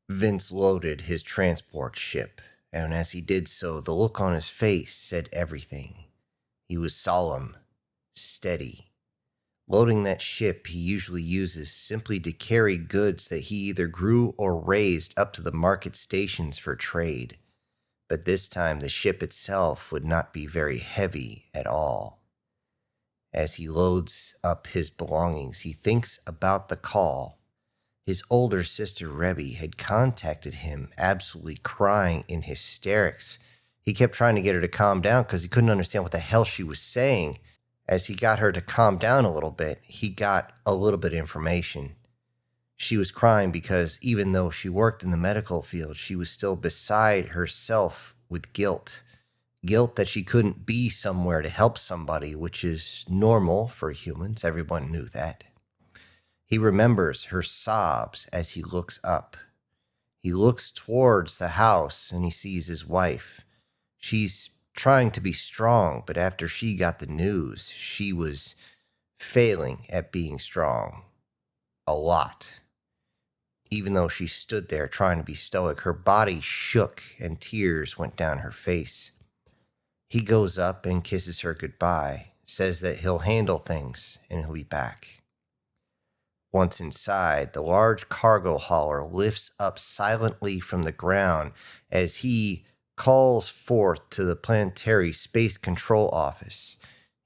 Vince loaded his transport ship, and as he did so, the look on his face said everything. He was solemn, steady. Loading that ship he usually uses simply to carry goods that he either grew or raised up to the market stations for trade. But this time the ship itself would not be very heavy at all. As he loads up his belongings, he thinks about the call. His older sister Rebby had contacted him, absolutely crying in hysterics. He kept trying to get her to calm down because he couldn't understand what the hell she was saying. As he got her to calm down a little bit, he got a little bit of information. She was crying because even though she worked in the medical field, she was still beside herself with guilt. Guilt that she couldn't be somewhere to help somebody, which is normal for humans. Everyone knew that. He remembers her sobs as he looks up. He looks towards the house and he sees his wife. She's trying to be strong, but after she got the news, she was failing at being strong. A lot. Even though she stood there trying to be stoic, her body shook and tears went down her face. He goes up and kisses her goodbye, says that he'll handle things and he'll be back. Once inside, the large cargo hauler lifts up silently from the ground as he calls forth to the planetary space control office.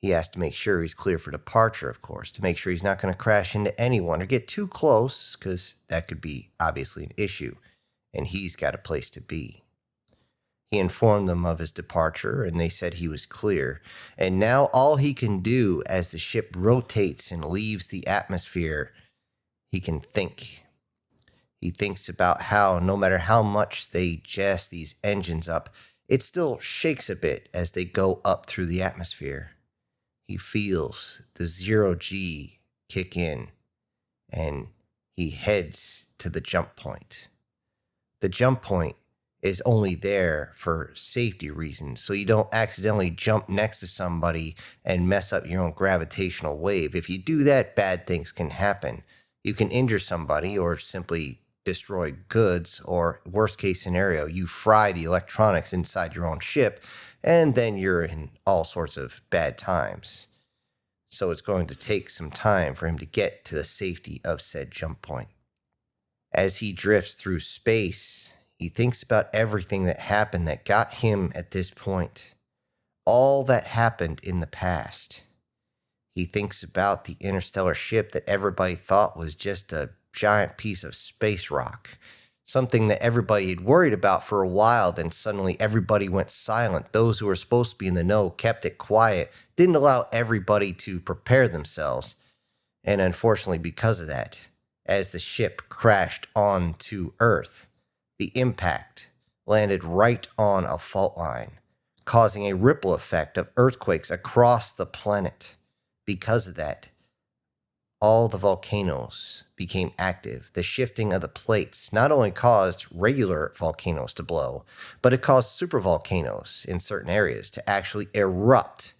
He has to make sure he's clear for departure, of course, to make sure he's not going to crash into anyone or get too close, because that could be obviously an issue, and he's got a place to be. He informed them of his departure, and they said he was clear, and now all he can do as the ship rotates and leaves the atmosphere, he can think. He thinks about how, no matter how much they jazz these engines up, it still shakes a bit as they go up through the atmosphere. He feels the 0G kick in, and he heads to the jump point. The jump point is only there for safety reasons, so you don't accidentally jump next to somebody and mess up your own gravitational wave. If you do that, bad things can happen. You can injure somebody or simply destroy goods, or worst case scenario, you fry the electronics inside your own ship, and then you're in all sorts of bad times. So it's going to take some time for him to get to the safety of said jump point. As he drifts through space, he thinks about everything that happened that got him at this point. All that happened in the past. He thinks about the interstellar ship that everybody thought was just a giant piece of space rock. Something that everybody had worried about for a while, then suddenly everybody went silent. Those who were supposed to be in the know kept it quiet, didn't allow everybody to prepare themselves. And unfortunately, because of that, as the ship crashed onto Earth, the impact landed right on a fault line, causing a ripple effect of earthquakes across the planet. Because of that, all the volcanoes became active. The shifting of the plates not only caused regular volcanoes to blow, but it caused supervolcanoes in certain areas to actually erupt.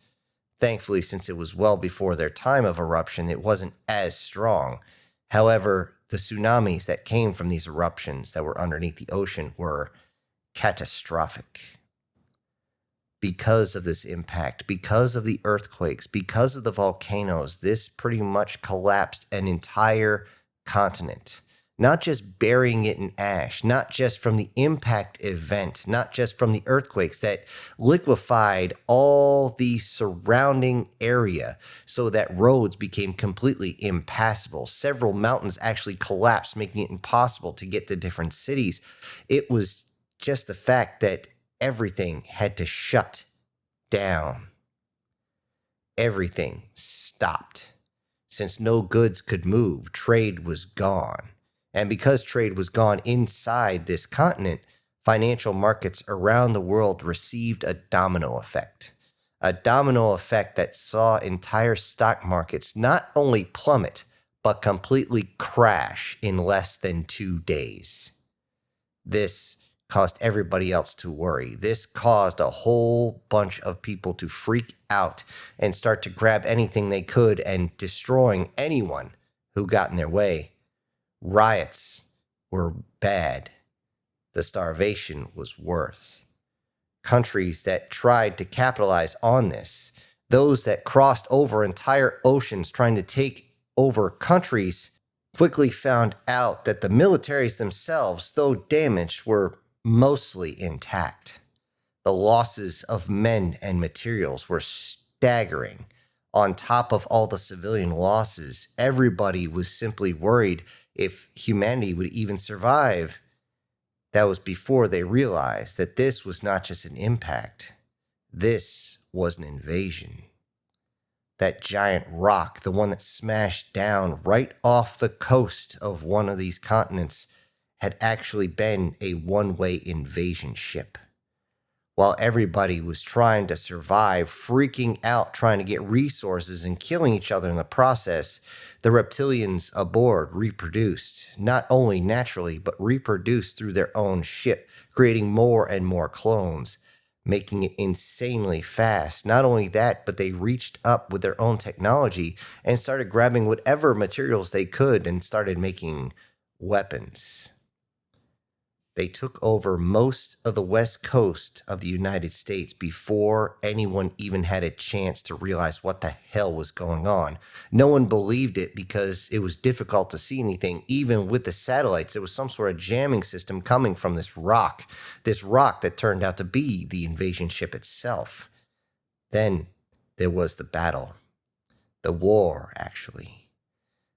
Thankfully, since it was well before their time of eruption, it wasn't as strong. However, the tsunamis that came from these eruptions that were underneath the ocean were catastrophic. Because of this impact, because of the earthquakes, because of the volcanoes, this pretty much collapsed an entire continent. Not just burying it in ash, not just from the impact event, not just from the earthquakes that liquefied all the surrounding area so that roads became completely impassable. Several mountains actually collapsed, making it impossible to get to different cities. It was just the fact that everything had to shut down. Everything stopped. Since no goods could move, trade was gone. And because trade was gone inside this continent, financial markets around the world received a domino effect. A domino effect that saw entire stock markets not only plummet, but completely crash in less than 2 days. This caused everybody else to worry. This caused a whole bunch of people to freak out and start to grab anything they could and destroying anyone who got in their way. Riots were bad. the starvation was worse. Countries that tried to capitalize on this, those that crossed over entire oceans trying to take over countries, quickly found out that the militaries themselves, though damaged, were mostly intact. The losses of men and materials were staggering. On top of all the civilian losses, everybody was simply worried if humanity would even survive. That was before they realized that this was not just an impact. This was an invasion. That giant rock, the one that smashed down right off the coast of one of these continents, had actually been a one-way invasion ship. While everybody was trying to survive, freaking out, trying to get resources and killing each other in the process, the reptilians aboard reproduced, not only naturally, but reproduced through their own ship, creating more and more clones, making it insanely fast. Not only that, but they reached up with their own technology and started grabbing whatever materials they could and started making weapons. They took over most of the west coast of the United States before anyone even had a chance to realize what the hell was going on. No one believed it because it was difficult to see anything. Even with the satellites, there was some sort of jamming system coming from this rock that turned out to be the invasion ship itself. Then there was the battle. The war, actually.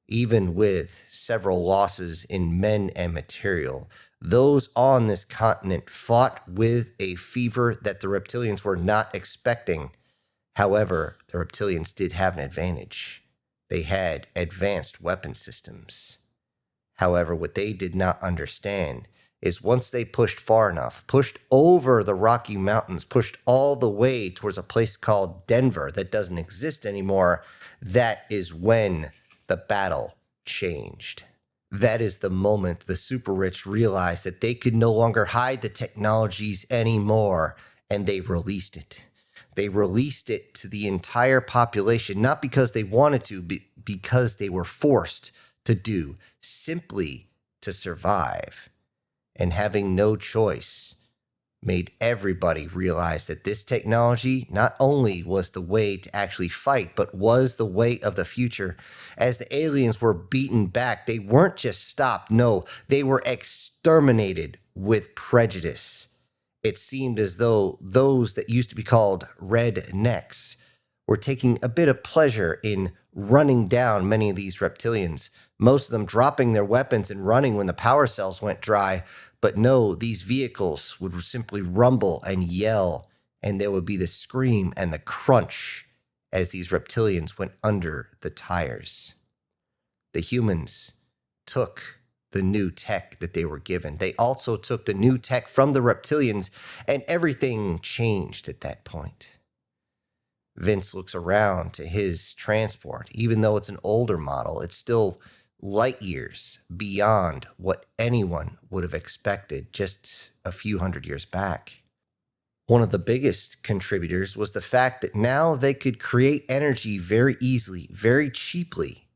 Even with several losses in men and material, those on this continent fought with a fever that the reptilians were not expecting. However, the reptilians did have an advantage. They had advanced weapon systems. However, what they did not understand is once they pushed far enough, pushed over the Rocky Mountains, pushed all the way towards a place called Denver that doesn't exist anymore, that is when the battle changed. That is the moment the super rich realized that they could no longer hide the technologies anymore, and they released it. They released it to the entire population, not because they wanted to, but because they were forced to do, simply to survive. And having no choice made everybody realize that this technology not only was the way to actually fight, but was the way of the future. As the aliens were beaten back, they weren't just stopped, no, they were exterminated with prejudice. It seemed as though those that used to be called rednecks were taking a bit of pleasure in running down many of these reptilians, most of them dropping their weapons and running when the power cells went dry. But no, these vehicles would simply rumble and yell, and there would be the scream and the crunch as these reptilians went under the tires. The humans took the new tech that they were given. They also took the new tech from the reptilians, and everything changed at that point. Vince looks around to his transport. Even though it's an older model, it's still light years beyond what anyone would have expected just a few hundred years back. One of the biggest contributors was the fact that now they could create energy very easily, very cheaply.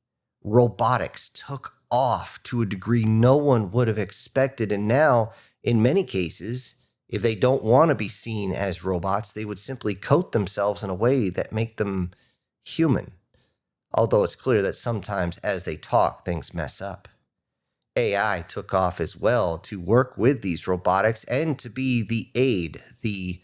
Robotics took off to a degree no one would have expected, and now, in many cases, if they don't want to be seen as robots, they would simply coat themselves in a way that make them human. Although it's clear that sometimes as they talk, things mess up. AI took off as well to work with these robotics and to be the aid, the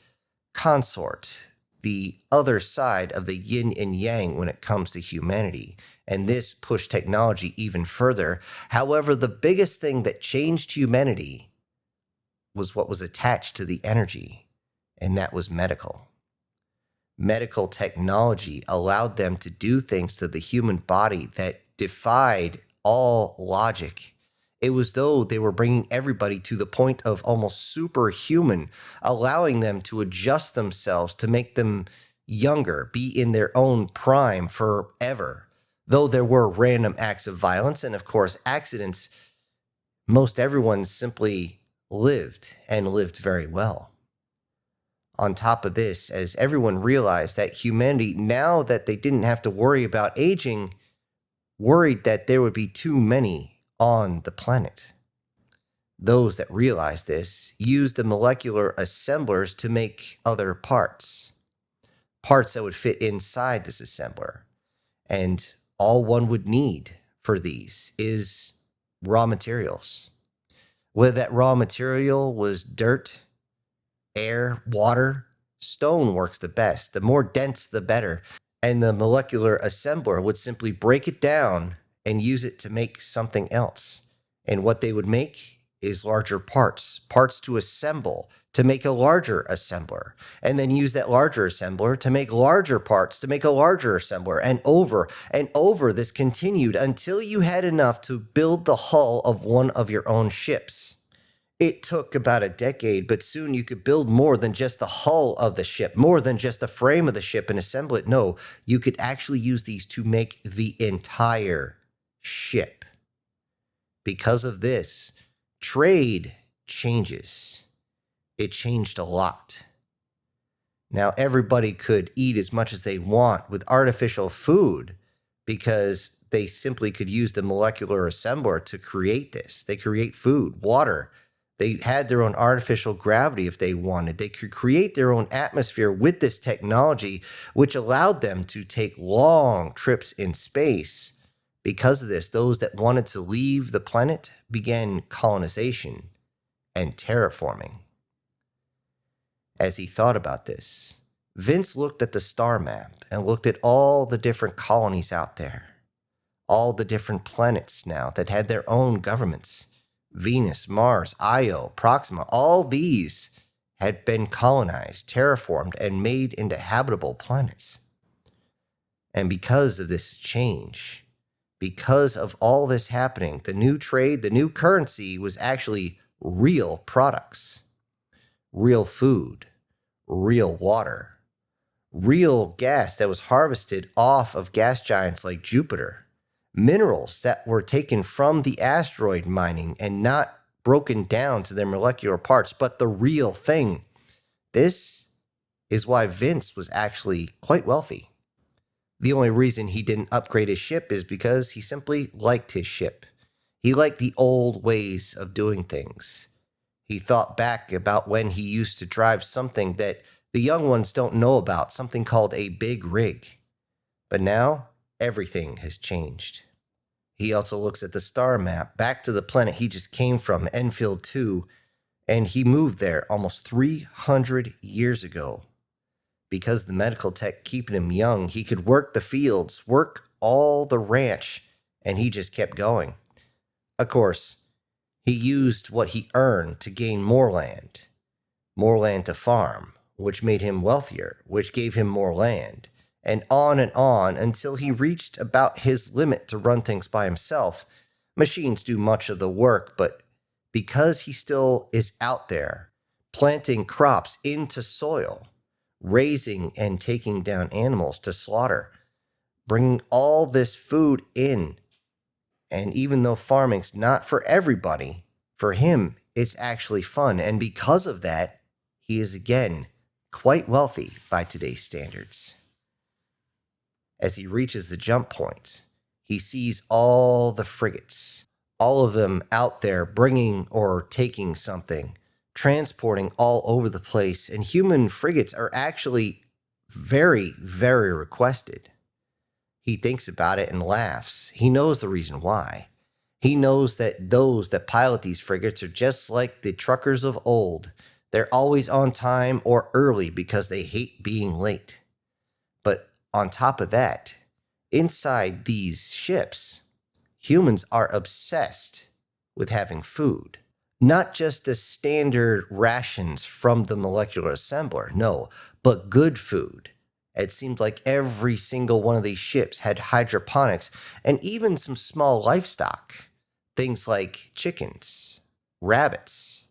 consort, the other side of the yin and yang when it comes to humanity. And this pushed technology even further. However, the biggest thing that changed humanity was what was attached to the energy, and that was medical. Medical technology allowed them to do things to the human body that defied all logic. It was though they were bringing everybody to the point of almost superhuman, allowing them to adjust themselves to make them younger, be in their own prime forever. Though there were random acts of violence and, of course, accidents, most everyone simply lived and lived very well. On top of this, as everyone realized that humanity, now that they didn't have to worry about aging, worried that there would be too many on the planet. Those that realized this used the molecular assemblers to make other parts that would fit inside this assembler. And all one would need for these is raw materials. Whether that raw material was dirt, air, water, stone works the best. The more dense, the better. And the molecular assembler would simply break it down and use it to make something else. And what they would make is larger parts to assemble, to make a larger assembler, and then use that larger assembler to make larger parts, to make a larger assembler, and over this continued until you had enough to build the hull of one of your own ships. It took about a decade, but soon you could build more than just the hull of the ship, more than just the frame of the ship and assemble it. No, you could actually use these to make the entire ship. Because of this, trade changes. It changed a lot. Now everybody could eat as much as they want with artificial food because they simply could use the molecular assembler to create this. They create food, water. They had their own artificial gravity if they wanted. They could create their own atmosphere with this technology, which allowed them to take long trips in space. Because of this, those that wanted to leave the planet began colonization and terraforming. As he thought about this, Vince looked at the star map and looked at all the different colonies out there, all the different planets now that had their own governments. Venus, Mars, Io, Proxima, all these had been colonized, terraformed, and made into habitable planets. And because of this change, because of all this happening, the new trade, the new currency was actually real products, real food, real water, real gas that was harvested off of gas giants like Jupiter. Minerals that were taken from the asteroid mining and not broken down to their molecular parts, but the real thing. This is why Vince was actually quite wealthy. The only reason he didn't upgrade his ship is because he simply liked his ship. He liked the old ways of doing things. He thought back about when he used to drive something that the young ones don't know about, something called a big rig. But now, everything has changed. He also looks at the star map, back to the planet he just came from, Enfield 2, and he moved there almost 300 years ago. Because the medical tech keeping him young, he could work the fields, work all the ranch, and he just kept going. Of course, he used what he earned to gain more land to farm, which made him wealthier, which gave him more land, and on until he reached about his limit to run things by himself. Machines do much of the work, but because he still is out there, planting crops into soil, raising and taking down animals to slaughter, bringing all this food in, and even though farming's not for everybody, for him, it's actually fun, and because of that, he is again quite wealthy by today's standards. As he reaches the jump point, he sees all the frigates, all of them out there bringing or taking something, transporting all over the place, and human frigates are actually very, very requested. He thinks about it and laughs. He knows the reason why. He knows that those that pilot these frigates are just like the truckers of old. They're always on time or early because they hate being late. But on top of that, inside these ships, humans are obsessed with having food. Not just the standard rations from the molecular assembler, no, but good food. It seemed like every single one of these ships had hydroponics and even some small livestock. Things like chickens, rabbits,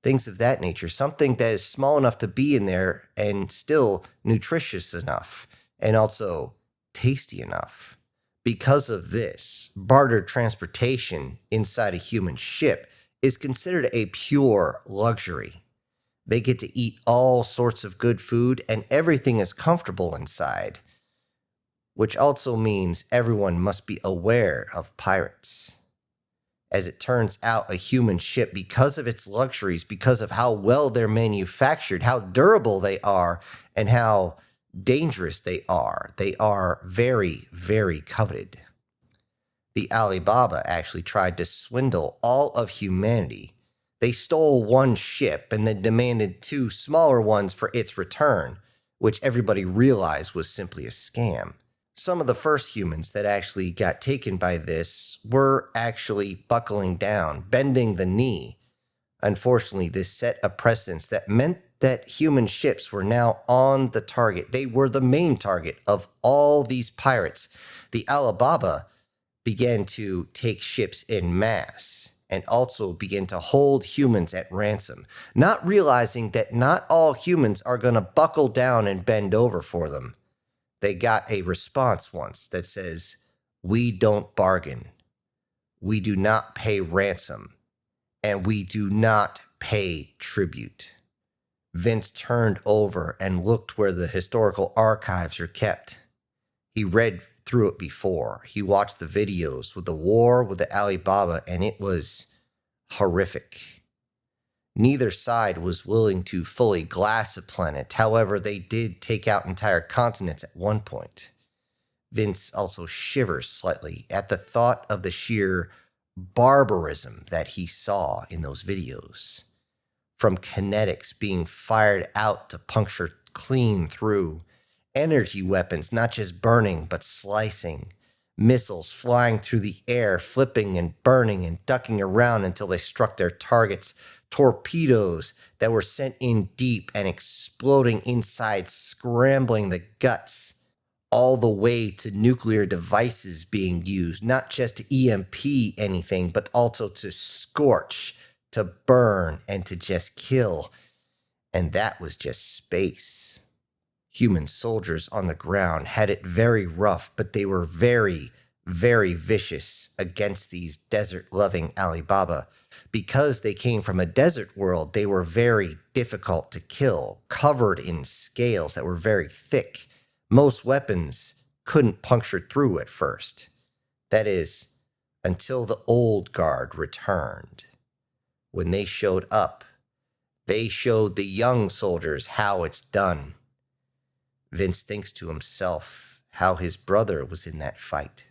things of that nature. Something that is small enough to be in there and still nutritious enough and also tasty enough. Because of this, bartered transportation inside a human ship is considered a pure luxury. They get to eat all sorts of good food and everything is comfortable inside, which also means everyone must be aware of pirates. As it turns out, a human ship, because of its luxuries, because of how well they're manufactured, how durable they are, and how dangerous they are very, very coveted. The Alibaba actually tried to swindle all of humanity. They stole one ship and then demanded 2 smaller ones for its return, which everybody realized was simply a scam. Some of the first humans that actually got taken by this were actually buckling down, bending the knee. Unfortunately, this set a precedence that meant that human ships were now on the target. They were the main target of all these pirates. The Alibaba began to take ships in mass and also began to hold humans at ransom, not realizing that not all humans are going to buckle down and bend over for them. They got a response once that says, "We don't bargain. We do not pay ransom. And we do not pay tribute." Vince turned over and looked where the historical archives are kept. He read through it before. He watched the videos with the war with the Alibaba, and it was horrific. Neither side was willing to fully glass a planet. However, they did take out entire continents at one point. Vince also shivers slightly at the thought of the sheer barbarism that he saw in those videos. From kinetics being fired out to puncture clean through, energy weapons not just burning but slicing, missiles flying through the air, flipping and burning and ducking around until they struck their targets, torpedoes that were sent in deep and exploding inside, scrambling the guts, all the way to nuclear devices being used, not just to EMP anything, but also to scorch, to burn, and to just kill. And that was just space. Human soldiers on the ground had it very rough, but they were very, very vicious against these desert-loving Alibaba. Because they came from a desert world, they were very difficult to kill, covered in scales that were very thick. Most weapons couldn't puncture through at first. That is, until the old guard returned. When they showed up, they showed the young soldiers how it's done. Vince thinks to himself how his brother was in that fight,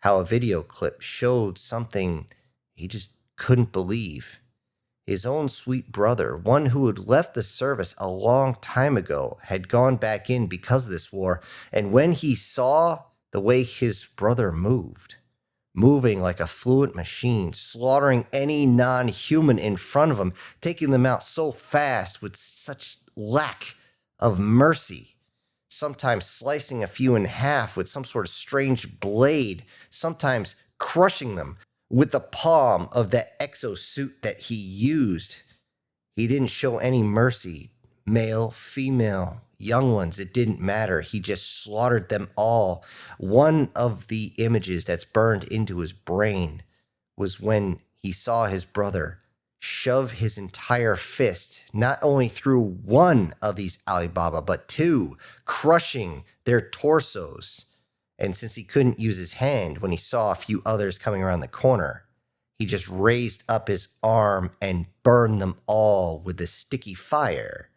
how a video clip showed something he just couldn't believe. His own sweet brother, one who had left the service a long time ago, had gone back in because of this war, and when he saw the way his brother moved, moving like a fluent machine, slaughtering any non-human in front of him, taking them out so fast with such lack of mercy, sometimes slicing a few in half with some sort of strange blade, sometimes crushing them with the palm of that exosuit that he used. He didn't show any mercy. Male, female, young ones, it didn't matter. He just slaughtered them all. One of the images that's burned into his brain was when he saw his brother shove his entire fist not only through one of these Alibaba, but 2, crushing their torsos. And since he couldn't use his hand when he saw a few others coming around the corner, he just raised up his arm and burned them all with the sticky fire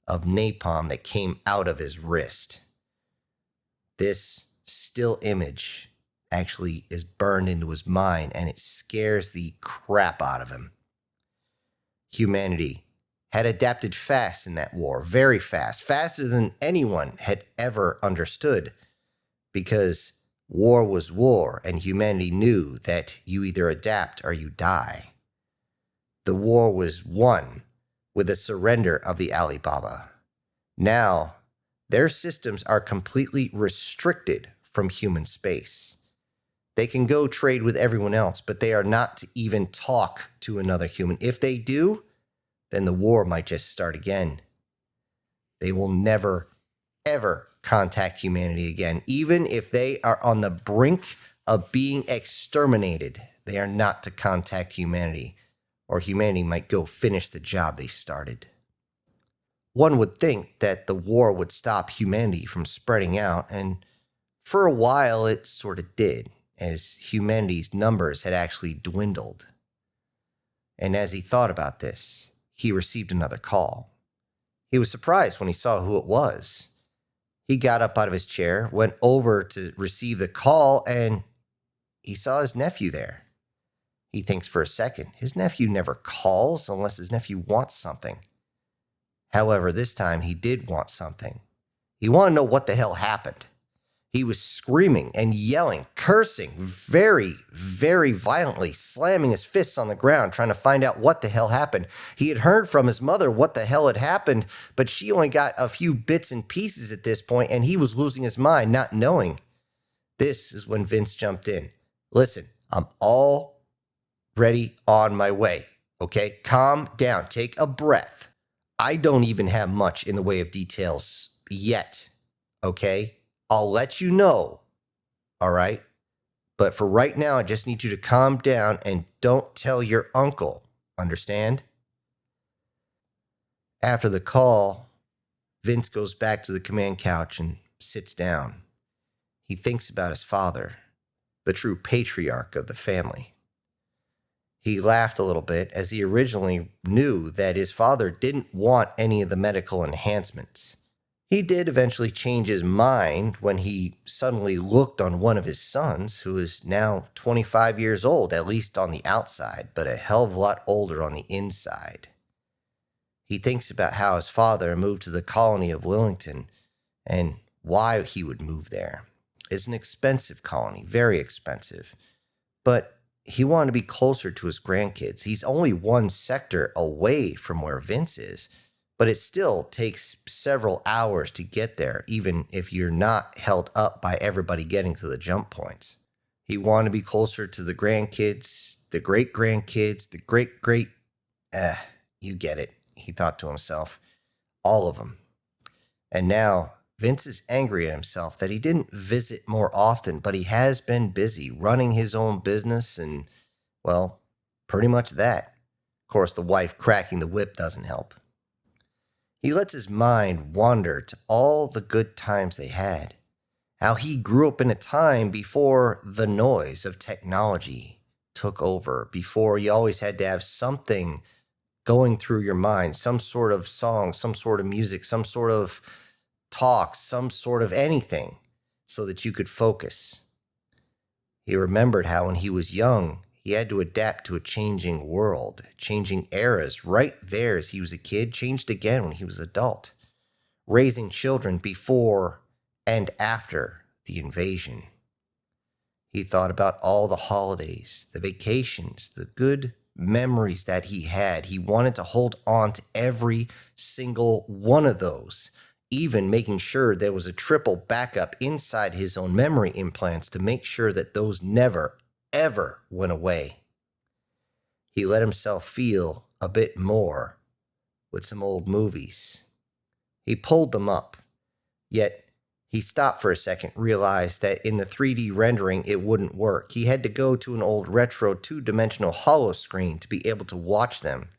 of napalm that came out of his wrist. This still image actually is burned into his mind, and it scares the crap out of him. Humanity had adapted fast in that war, very fast, faster than anyone had ever understood, because war was war, and humanity knew that you either adapt or you die. The war was won with the surrender of the Alibaba. Now, their systems are completely restricted from human space. They can go trade with everyone else, but they are not to even talk to another human. If they do, then the war might just start again. They will never, ever contact humanity again. Even if they are on the brink of being exterminated, they are not to contact humanity, or humanity might go finish the job they started. One would think that the war would stop humanity from spreading out, and for a while it sort of did. as humanity's numbers had actually dwindled. And as he thought about this, he received another call. He was surprised when he saw who it was. He got up out of his chair, went over to receive the call, and he saw his nephew there. He thinks for a second. His nephew never calls unless his nephew wants something. However, this time he did want something. He wanted to know what the hell happened. He was screaming and yelling, cursing very, very violently, slamming his fists on the ground, trying to find out what the hell happened. He had heard from his mother what the hell had happened, but she only got a few bits and pieces at this point, and he was losing his mind, not knowing. This is when Vince jumped in. Listen, I'm already on my way, okay? Calm down. Take a breath. I don't even have much in the way of details yet, okay? I'll let you know, all right? But for right now, I just need you to calm down and don't tell your uncle, understand? After the call, Vince goes back to the command couch and sits down. He thinks about his father, the true patriarch of the family. He laughed a little bit as he originally knew that his father didn't want any of the medical enhancements. He did eventually change his mind when he suddenly looked on one of his sons, who is now 25 years old, at least on the outside, but a hell of a lot older on the inside. He thinks about how his father moved to the colony of Willington and why he would move there. It's an expensive colony, very expensive, but he wanted to be closer to his grandkids. He's only one sector away from where Vince is, but it still takes several hours to get there, even if you're not held up by everybody getting to the jump points. He wanted to be closer to the grandkids, the great-grandkids, you get it, he thought to himself. All of them. And now, Vince is angry at himself that he didn't visit more often, but he has been busy running his own business and, well, pretty much that. Of course, the wife cracking the whip doesn't help. He lets his mind wander to all the good times they had. How he grew up in a time before the noise of technology took over, before you always had to have something going through your mind, some sort of song, some sort of music, some sort of talk, some sort of anything, so that you could focus. He remembered how when he was young, he had to adapt to a changing world, changing eras right there as he was a kid, changed again when he was an adult, raising children before and after the invasion. He thought about all the holidays, the vacations, the good memories that he had. He wanted to hold on to every single one of those, even making sure there was a triple backup inside his own memory implants to make sure that those never, ever went away. He let himself feel a bit more with some old movies. He pulled them up, yet he stopped for a second, realized that in the 3D rendering it wouldn't work. He had to go to an old retro 2-dimensional holo screen to be able to watch them.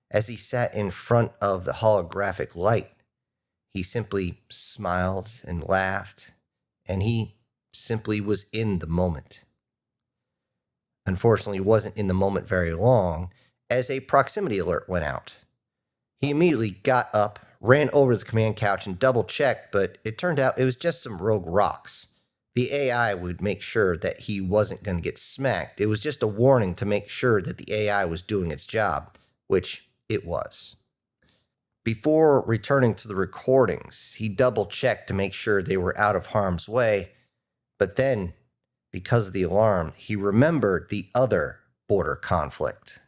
As he sat in front of the holographic light, he simply smiled and laughed, and he simply was in the moment. Unfortunately, he wasn't in the moment very long, as a proximity alert went out. He immediately got up, ran over to the command couch and double-checked, but it turned out it was just some rogue rocks. The AI would make sure that he wasn't going to get smacked. It was just a warning to make sure that the AI was doing its job, which it was. Before returning to the recordings, he double-checked to make sure they were out of harm's way, but then, because of the alarm, he remembered the other border conflict.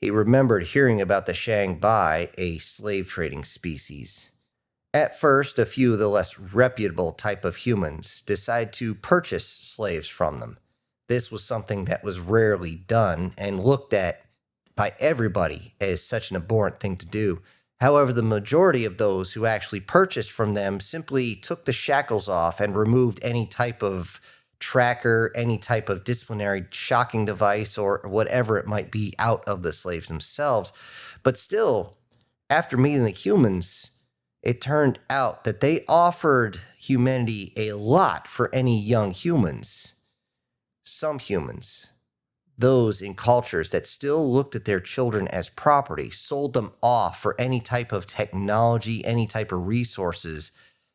He remembered hearing about the Shangbai, a slave trading species. At first, a few of the less reputable type of humans decided to purchase slaves from them. This was something that was rarely done and looked at by everybody as such an abhorrent thing to do. However, the majority of those who actually purchased from them simply took the shackles off and removed any type of tracker, any type of disciplinary shocking device, or whatever it might be out of the slaves themselves. But still, after meeting the humans, it turned out that they offered humanity a lot for any young humans. Some humans, those in cultures that still looked at their children as property, sold them off for any type of technology, any type of resources.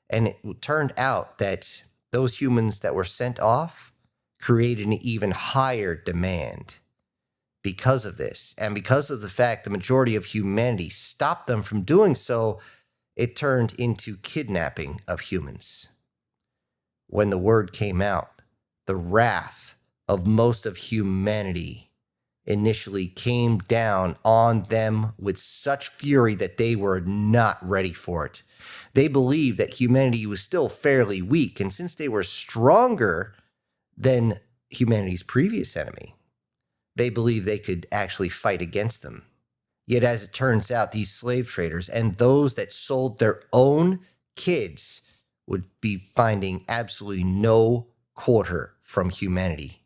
And it turned out that those humans that were sent off created an even higher demand. Because of this, and because of the fact the majority of humanity stopped them from doing so, it turned into kidnapping of humans. When the word came out, the wrath of most of humanity initially came down on them with such fury that they were not ready for it. They believed that humanity was still fairly weak, and since they were stronger than humanity's previous enemy, they believed they could actually fight against them. Yet as it turns out, these slave traders and those that sold their own kids would be finding absolutely no quarter from humanity.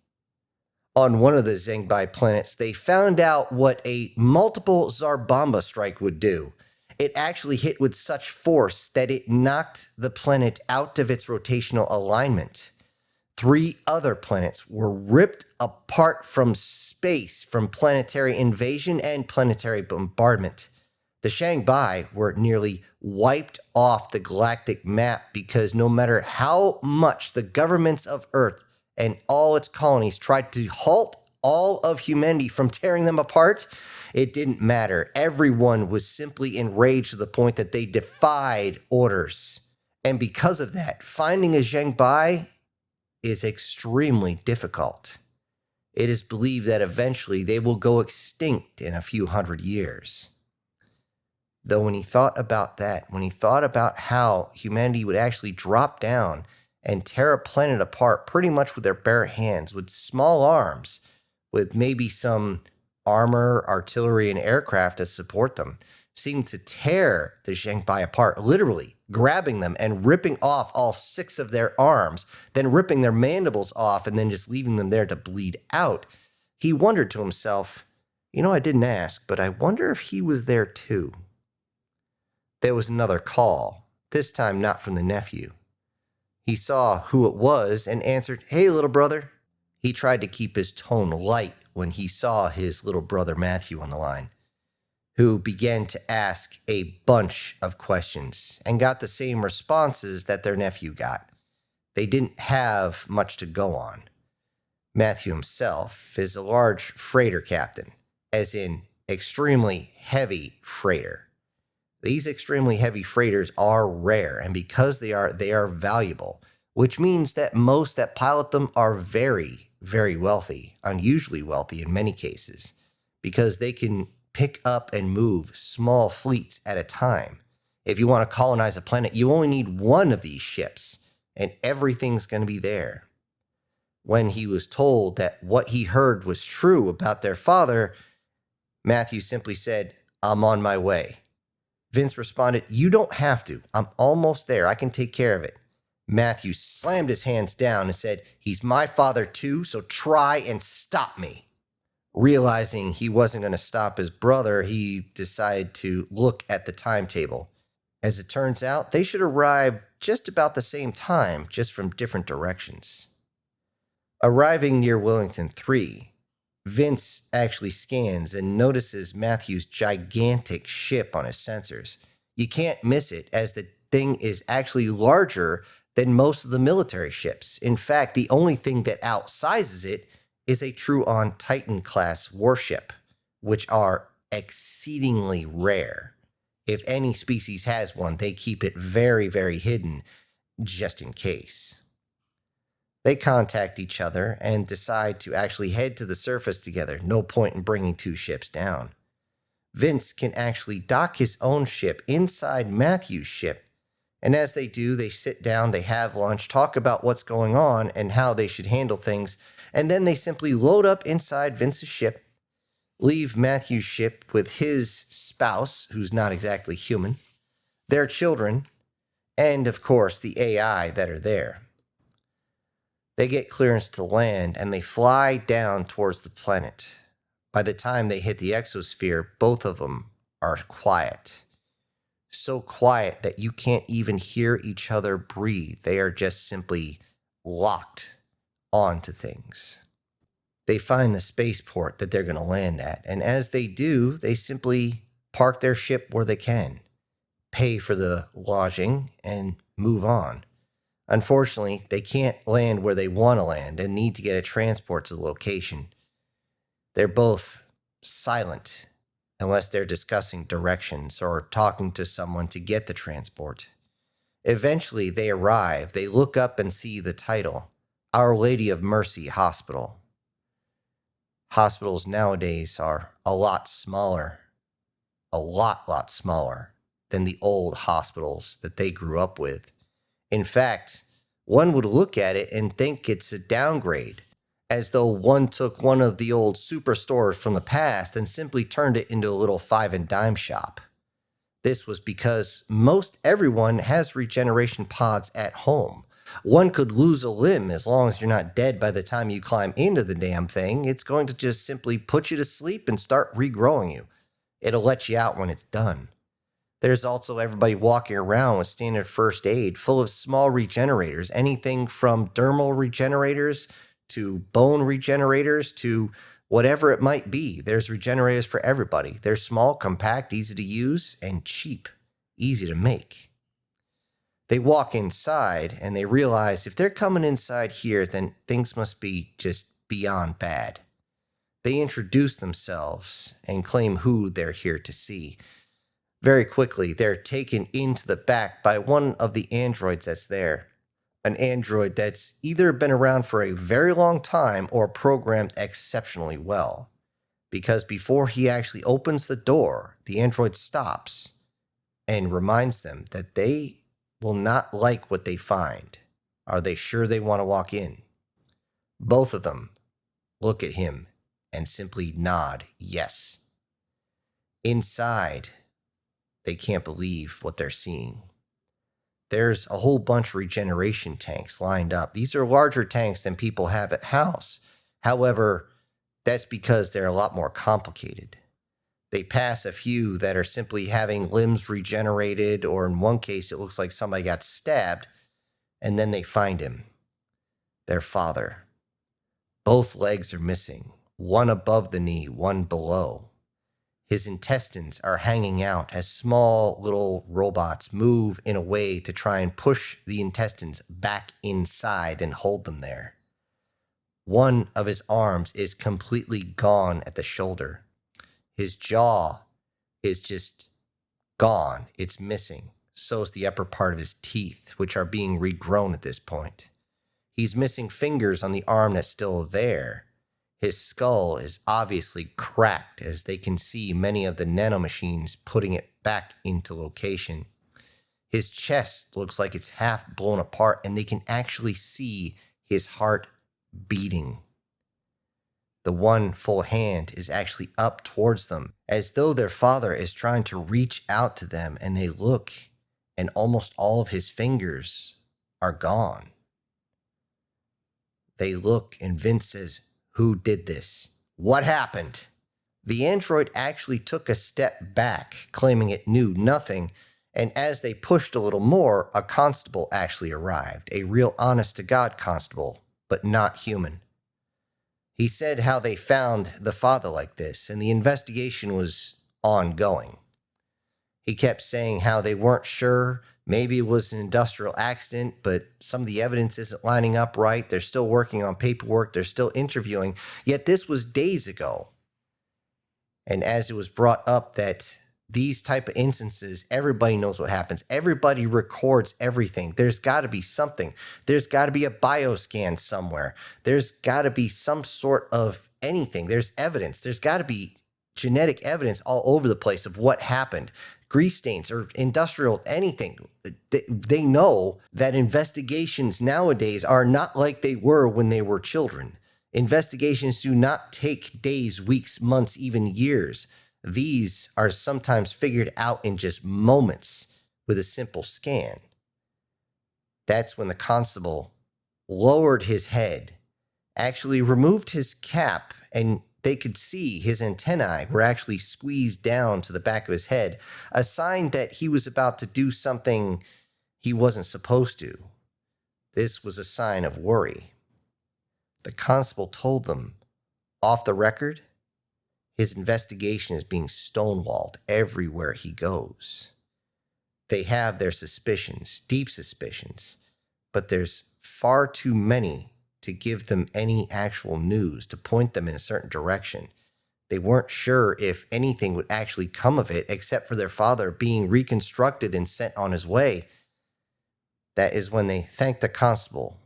On one of the Zengbai planets, they found out what a multiple Zarbamba strike would do. It actually hit with such force that it knocked the planet out of its rotational alignment. 3 other planets were ripped apart from space from planetary invasion and planetary bombardment. The Shangbai were nearly wiped off the galactic map because no matter how much the governments of Earth and all its colonies tried to halt all of humanity from tearing them apart, it didn't matter. Everyone was simply enraged to the point that they defied orders. And because of that, finding a Zhengbai is extremely difficult. It is believed that eventually they will go extinct in a few hundred years. Though when he thought about that, when he thought about how humanity would actually drop down and tear a planet apart pretty much with their bare hands, with small arms, with maybe some armor, artillery, and aircraft to support them, seemed to tear the Zhengbai apart, literally grabbing them and ripping off all 6 of their arms, then ripping their mandibles off and then just leaving them there to bleed out. He wondered to himself, I didn't ask, but I wonder if he was there too. There was another call, this time not from the nephew. He saw who it was and answered, "Hey, little brother." He tried to keep his tone light when he saw his little brother Matthew on the line, who began to ask a bunch of questions and got the same responses that their nephew got. They didn't have much to go on. Matthew himself is a large freighter captain, as in extremely heavy freighter. These extremely heavy freighters are rare, and because they are valuable, which means that most that pilot them are very, very wealthy, unusually wealthy in many cases, because they can pick up and move small fleets at a time. If you want to colonize a planet, you only need one of these ships, and everything's going to be there. When he was told that what he heard was true about their father, Matthew simply said, "I'm on my way." Vince responded, "You don't have to. I'm almost there. I can take care of it." Matthew slammed his hands down and said, "He's my father too, so try and stop me." Realizing he wasn't going to stop his brother, he decided to look at the timetable. As it turns out, they should arrive just about the same time, just from different directions. Arriving near Willington 3, Vince actually scans and notices Matthew's gigantic ship on his sensors. You can't miss it, as the thing is actually larger than most of the military ships. In fact, the only thing that outsizes it is a Truon Titan-class warship, which are exceedingly rare. If any species has one, they keep it very, very hidden, just in case. They contact each other and decide to actually head to the surface together. No point in bringing 2 ships down. Vince can actually dock his own ship inside Matthew's ship, and as they do, they sit down, they have lunch, talk about what's going on and how they should handle things, and then they simply load up inside Vince's ship, leave Matthew's ship with his spouse, who's not exactly human, their children, and of course the AI that are there. They get clearance to land and they fly down towards the planet. By the time they hit the exosphere, both of them are quiet. So quiet that you can't even hear each other breathe. They are just simply locked onto things. They find the spaceport that they're going to land at, and as they do, they simply park their ship where they can, pay for the lodging, and move on. Unfortunately, they can't land where they want to land and need to get a transport to the location. They're both silent unless they're discussing directions or talking to someone to get the transport. Eventually, they arrive. They look up and see the title, Our Lady of Mercy Hospital. Hospitals nowadays are a lot smaller than the old hospitals that they grew up with. In fact, one would look at it and think it's a downgrade, as though one took one of the old superstores from the past and simply turned it into a little 5 and dime shop. This was because most everyone has regeneration pods at home. One could lose a limb as long as you're not dead by the time you climb into the damn thing. It's going to just simply put you to sleep and start regrowing you. It'll let you out when it's done. There's also everybody walking around with standard first aid full of small regenerators, anything from dermal regenerators to bone regenerators to whatever it might be. There's regenerators for everybody. They're small, compact, easy to use, and cheap, easy to make. They walk inside and they realize if they're coming inside here, then things must be just beyond bad. They introduce themselves and claim who they're here to see. Very quickly, they're taken into the back by one of the androids that's there. An android that's either been around for a very long time or programmed exceptionally well. Because before he actually opens the door, the android stops and reminds them that they will not like what they find. Are they sure they want to walk in? Both of them look at him and simply nod yes. Inside, they can't believe what they're seeing. There's a whole bunch of regeneration tanks lined up. These are larger tanks than people have at house. However, that's because they're a lot more complicated. They pass a few that are simply having limbs regenerated, or in one case, it looks like somebody got stabbed, and then they find him, their father. Both legs are missing, one above the knee, one below. His intestines are hanging out as small little robots move in a way to try and push the intestines back inside and hold them there. One of his arms is completely gone at the shoulder. His jaw is just gone. It's missing. So is the upper part of his teeth, which are being regrown at this point. He's missing fingers on the arm that's still there. His skull is obviously cracked as they can see many of the nanomachines putting it back into location. His chest looks like it's half blown apart and they can actually see his heart beating. The one full hand is actually up towards them, as though their father is trying to reach out to them, and they look, and almost all of his fingers are gone. They look, and Vince says, "Who did this? What happened?" The android actually took a step back, claiming it knew nothing, and as they pushed a little more, a constable actually arrived, a real honest-to-God constable, but not human. He said how they found the father like this, and the investigation was ongoing. He kept saying how they weren't sure, maybe it was an industrial accident, but some of the evidence isn't lining up right. They're still working on paperwork, they're still interviewing, yet this was days ago. And as it was brought up that these type of instances, everybody knows what happens. Everybody records everything. There's got to be something. There's got to be a bioscan somewhere. There's got to be some sort of anything. There's evidence. There's got to be genetic evidence all over the place of what happened. Grease stains or industrial anything. They know that investigations nowadays are not like they were when they were children. Investigations do not take days, weeks, months, even years. These are sometimes figured out in just moments with a simple scan. That's when the constable lowered his head, actually removed his cap, and they could see his antennae were actually squeezed down to the back of his head, a sign that he was about to do something he wasn't supposed to. This was a sign of worry. The constable told them, Off the record, his investigation is being stonewalled everywhere he goes. They have their suspicions, deep suspicions, but there's far too many to give them any actual news to point them in a certain direction. They weren't sure if anything would actually come of it except for their father being reconstructed and sent on his way. That is when they thanked the constable,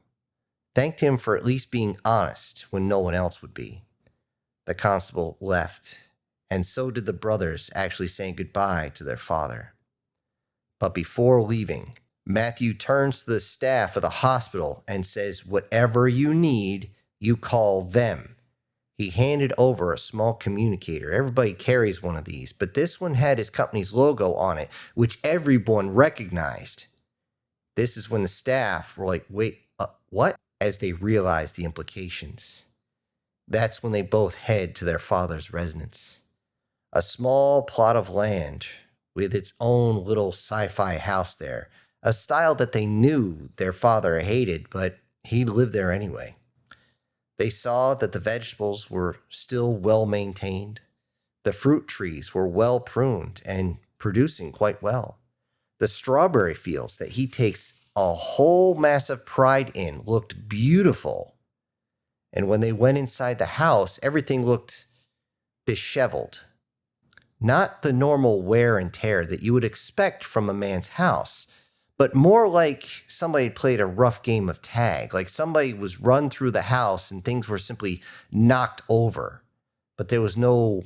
thanked him for at least being honest when no one else would be. The constable left, and so did the brothers, actually saying goodbye to their father. But before leaving, Matthew turns to the staff of the hospital and says, whatever you need, you call them. He handed over a small communicator. Everybody carries one of these, but this one had his company's logo on it, which everyone recognized. This is when the staff were like, wait, what? As they realized the implications. That's when they both head to their father's residence. A small plot of land with its own little sci-fi house there, a style that they knew their father hated, but he lived there anyway. They saw that the vegetables were still well maintained. The fruit trees were well pruned and producing quite well. The strawberry fields that he takes a whole massive pride in looked beautiful. And when they went inside the house, everything looked disheveled. Not the normal wear and tear that you would expect from a man's house, but more like somebody played a rough game of tag, like somebody was run through the house and things were simply knocked over, but there was no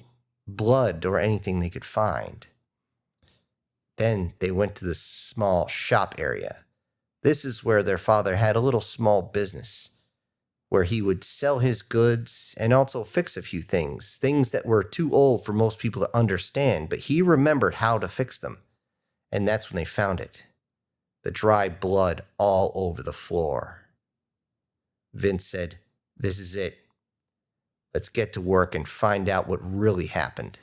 blood or anything they could find. Then they went to the small shop area. This is where their father had a little small business, where he would sell his goods and also fix a few things that were too old for most people to understand, but he remembered how to fix them. And that's when they found it. The dry blood all over the floor. Vince said, "This is it. Let's get to work and find out what really happened."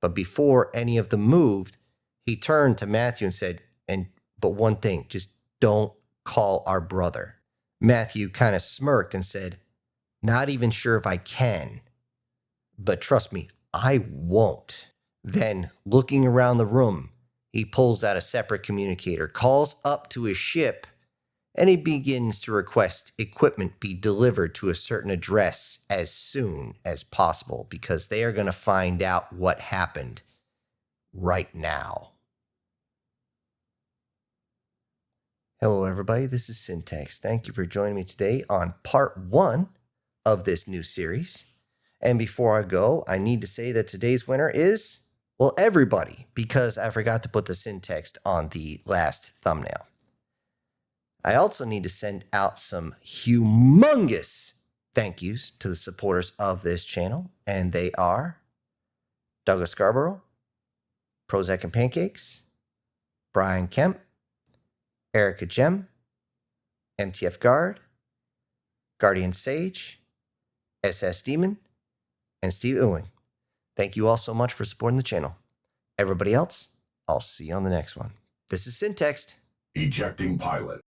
But before any of them moved, he turned to Matthew and said, but one thing, just don't call our brother." Matthew kind of smirked and said, "Not even sure if I can, but trust me, I won't." Then, looking around the room, he pulls out a separate communicator, calls up to his ship, and he begins to request equipment be delivered to a certain address as soon as possible because they are going to find out what happened right now. Hello, everybody. This is Syntax. Thank you for joining me today on part 1 of this new series. And before I go, I need to say that today's winner is, well, everybody, because I forgot to put the syntax on the last thumbnail. I also need to send out some humongous thank yous to the supporters of this channel, and they are Douglas Scarborough, Prozac and Pancakes, Brian Kemp, Erica Gem, MTF Guard, Guardian Sage, SS Demon, and Steve Ewing. Thank you all so much for supporting the channel. Everybody else, I'll see you on the next one. This is Syntax. Ejecting pilot.